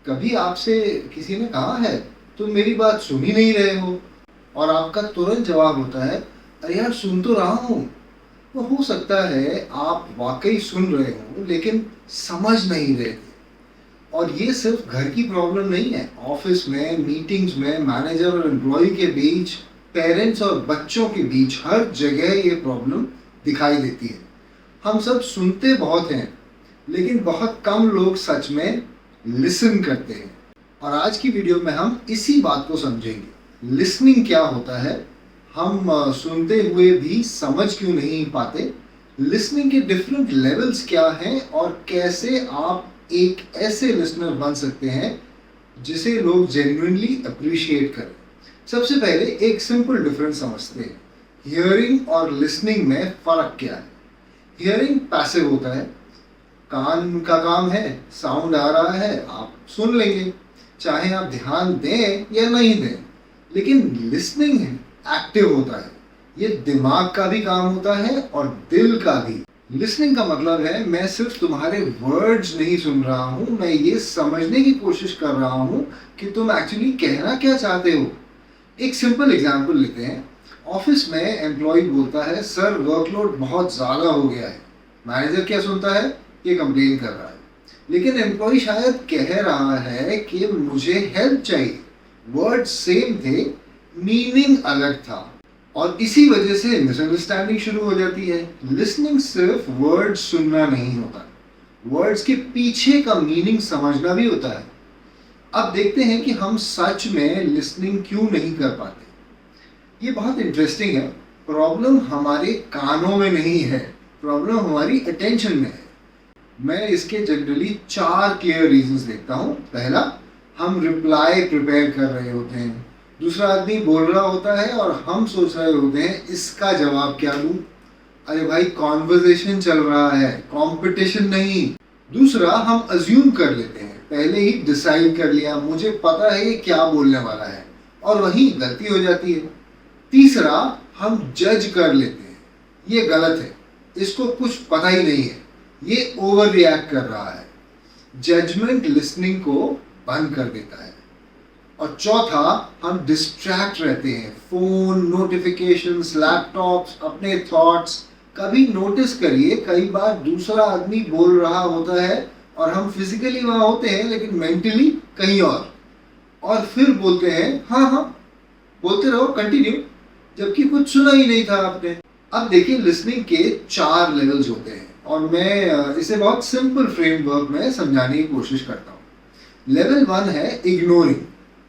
कभी आपसे किसी ने कहा है तुम मेरी बात सुन ही नहीं रहे हो, और आपका तुरंत जवाब होता है अरे यार सुन तो रहा हूँ। वो हो सकता है आप वाकई सुन रहे हो लेकिन समझ नहीं रहे थे। और ये सिर्फ घर की प्रॉब्लम नहीं है, ऑफिस में, मीटिंग्स में, मैनेजर और एम्प्लॉय के बीच, पेरेंट्स और बच्चों के बीच, हर जगह ये प्रॉब्लम दिखाई देती है। हम सब सुनते बहुत हैं लेकिन बहुत कम लोग सच में लिसन करते हैं। और आज की वीडियो में हम इसी बात को समझेंगे। लिसनिंग क्या होता है, हम सुनते हुए भी समझ क्यों नहीं पाते, लिसनिंग के डिफरेंट लेवल्स क्या हैं और कैसे आप एक ऐसे लिसनर बन सकते हैं जिसे लोग जेन्युइनली अप्रिशिएट करें। सबसे पहले एक सिंपल डिफरेंस समझते हैं, हियरिंग और लिसनिंग में फर्क क्या है। हियरिंग पैसिव होता है, कान का काम है, साउंड आ रहा है आप सुन लेंगे, चाहे आप ध्यान दें या नहीं दें। लेकिन लिसनिंग एक्टिव होता है, ये दिमाग का भी काम होता है और दिल का भी। लिसनिंग का मतलब है मैं सिर्फ तुम्हारे वर्ड्स नहीं सुन रहा हूँ, मैं ये समझने की कोशिश कर रहा हूँ कि तुम एक्चुअली कहना क्या चाहते हो। एक सिंपल एग्जांपल लेते हैं। ऑफिस में एम्प्लॉय बोलता है सर वर्कलोड बहुत ज़्यादा हो गया है। मैनेजर क्या सुनता है, ये कंप्लेन कर रहा है, लेकिन एम्प्लॉय शायद कह रहा है कि मुझे हेल्प चाहिए। वर्ड सेम थे, मीनिंग अलग था, और इसी वजह से मिसअंडरस्टैंडिंग शुरू हो जाती है। लिसनिंग सिर्फ वर्ड सुनना नहीं होता, वर्ड्स के पीछे का मीनिंग समझना भी होता है। अब देखते हैं कि हम सच में लिसनिंग क्यों नहीं कर पाते। ये बहुत इंटरेस्टिंग है। प्रॉब्लम हमारे कानों में नहीं है, प्रॉब्लम हमारी अटेंशन में है। मैं इसके जनरली 4 क्लियर रीजंस देखता हूँ। पहला, हम रिप्लाई प्रिपेयर कर रहे होते हैं। दूसरा, आदमी बोल रहा होता है और हम सोच रहे होते हैं इसका जवाब क्या दूं। अरे भाई कॉन्वर्सेशन चल रहा है, कंपटीशन नहीं। दूसरा, हम अज्यूम कर लेते हैं, पहले ही डिसाइड कर लिया, मुझे पता है ये क्या बोलने वाला है, और वहीं गलती हो जाती है। तीसरा, हम जज कर लेते हैं, ये गलत है, इसको कुछ पता ही नहीं है, ये ओवर रिएक्ट कर रहा है। जजमेंट लिसनिंग को बंद कर देता है। और चौथा, हम डिस्ट्रैक्ट रहते हैं, फोन, नोटिफिकेशंस, लैपटॉप्स, अपने थॉट्स। कभी नोटिस करिए, कई बार दूसरा आदमी बोल रहा होता है और हम फिजिकली वहां होते हैं लेकिन मेंटली कहीं और फिर बोलते हैं हाँ हाँ बोलते रहो, कंटिन्यू, जबकि कुछ सुना ही नहीं था आपने। अब देखिए, लिसनिंग के 4 लेवल्स होते हैं और मैं इसे बहुत सिंपल फ्रेमवर्क में समझाने की कोशिश करता हूँ। लेवल 1 है इग्नोरिंग,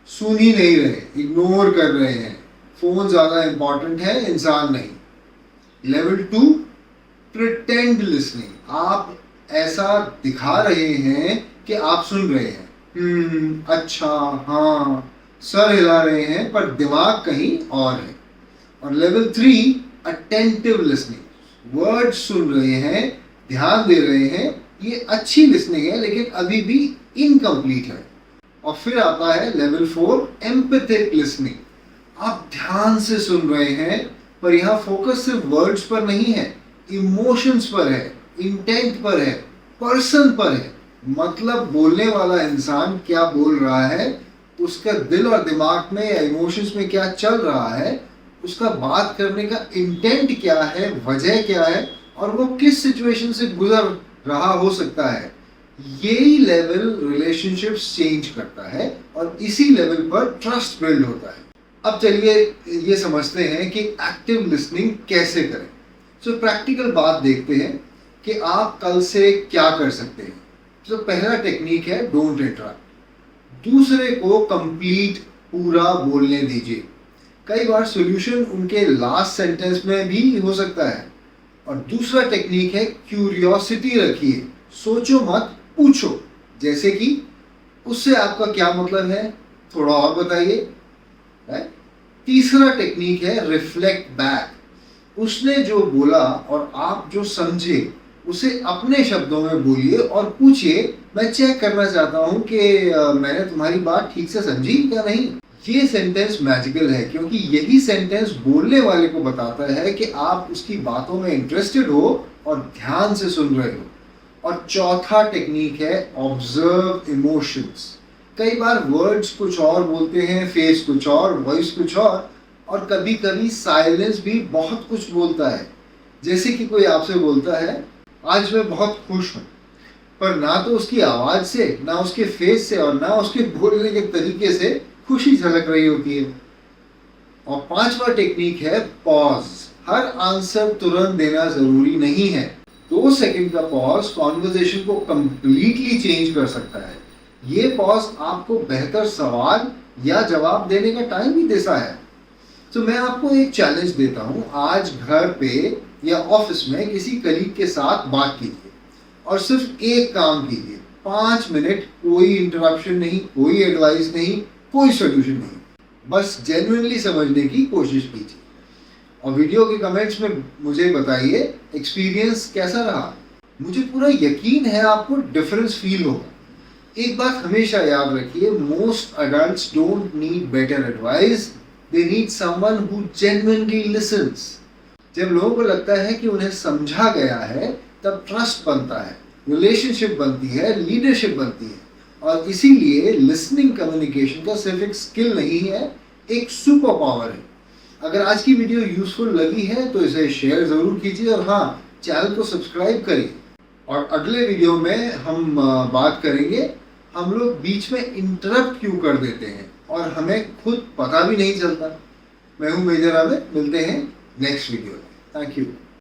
सुन ही नहीं रहे, इग्नोर कर रहे हैं, फोन ज्यादा इंपॉर्टेंट है, इंसान नहीं। लेवल 2, प्रिटेंड लिसनिंग, आप ऐसा दिखा रहे हैं कि आप सुन रहे हैं, अच्छा, हाँ, सर हिला रहे हैं पर दिमाग कहीं और है। और लेवल 3, अटेंटिव लिसनिंग, वर्ड सुन रहे हैं, ध्यान दे रहे हैं, ये अच्छी लिसनिंग है लेकिन अभी भी इनकम्प्लीट है। और फिर आता है लेवल 4, एम्पैथिक लिसनिंग, आप ध्यान से सुन रहे हैं पर यहाँ फोकस सिर्फ वर्ड्स पर नहीं है, इमोशंस पर है, इंटेंट पर है, पर्सन पर है। मतलब बोलने वाला इंसान क्या बोल रहा है, उसका दिल और दिमाग में या इमोशंस में क्या चल रहा है, उसका बात करने का इंटेंट क्या है, वजह क्या है, और वो किस सिचुएशन से गुजर रहा हो सकता है। यही लेवल रिलेशनशिप्स चेंज करता है और इसी लेवल पर ट्रस्ट बिल्ड होता है। अब चलिए ये समझते हैं कि एक्टिव लिसनिंग कैसे करें। तो प्रैक्टिकल बात देखते हैं कि आप कल से क्या कर सकते हैं। तो पहला टेक्निक है डोंट इंटरप्ट, दूसरे को कंप्लीट पूरा बोलने दीजिए। कई बार सॉल्यूशन उनके लास्ट सेंटेंस में भी हो सकता है। और दूसरा टेक्निक है क्यूरियोसिटी रखिए, सोचो मत, पूछो, जैसे कि उससे आपका क्या मतलब है, थोड़ा और बताइए। तीसरा टेक्निक है रिफ्लेक्ट बैक, उसने जो बोला और आप जो समझे उसे अपने शब्दों में बोलिए और पूछिए, मैं चेक करना चाहता हूं कि मैंने तुम्हारी बात ठीक से समझी क्या नहीं। ये सेंटेंस मैजिकल है क्योंकि यही सेंटेंस बोलने वाले को बताता है कि आप उसकी बातों में इंटरेस्टेड हो और ध्यान से सुन रहे हो। और चौथा टेक्निक है ऑब्जर्व इमोशंस, कई बार वर्ड्स कुछ और बोलते हैं, फेस कुछ और, वॉइस कुछ और कभी कभी साइलेंस भी बहुत कुछ बोलता है। जैसे कि कोई आपसे बोलता है आज मैं बहुत खुश हूँ, पर ना तो उसकी आवाज से, ना उसके फेस से और ना उसके बोलने के तरीके से खुशी झलक रही होती है। और पांचवा टेक्निक है पॉज। हर आंसर तुरंत देना जरूरी नहीं है। 2 सेकंड का पॉज कॉन्वर्जेशन को कंप्लीटली चेंज कर सकता है। ये पॉज आपको बेहतर सवाल या जवाब देने का टाइम भी देता है। तो मैं आपको एक चैलेंज देता हूं, आज घर पे या ऑफिस में किसी कलीग के साथ बात कीजिए और सिर्फ एक काम कीजिए, 5 मिनट, कोई इंटरप्शन नहीं, कोई एडवाइस नहीं, कोई सोल्यूशन नहीं, बस जेन्युइनली समझने की कोशिश कीजिए। और वीडियो के कमेंट्स में मुझे बताइए एक्सपीरियंस कैसा रहा। मुझे पूरा यकीन है आपको डिफरेंस फील होगा। एक बात हमेशा याद रखिए, most adults don't need better advice, they need someone who genuinely lessons. जब लोगों को लगता है कि उन्हें समझा गया है, तब ट्रस्ट बनता है, रिलेशनशिप बनती है, लीडरशिप बनती है। और इसीलिए लिसनिंग कम्युनिकेशन का सिर्फ एक स्किल नहीं है, एक सुपर पावर है। अगर आज की वीडियो यूजफुल लगी है तो इसे शेयर जरूर कीजिए और हाँ, चैनल को सब्सक्राइब करिए। और अगले वीडियो में हम बात करेंगे हम लोग बीच में इंटरप्ट क्यों कर देते हैं और हमें खुद पता भी नहीं चलता। मैं हूं मेजर आमिर, मिलते हैं नेक्स्ट वीडियो में। Thank you.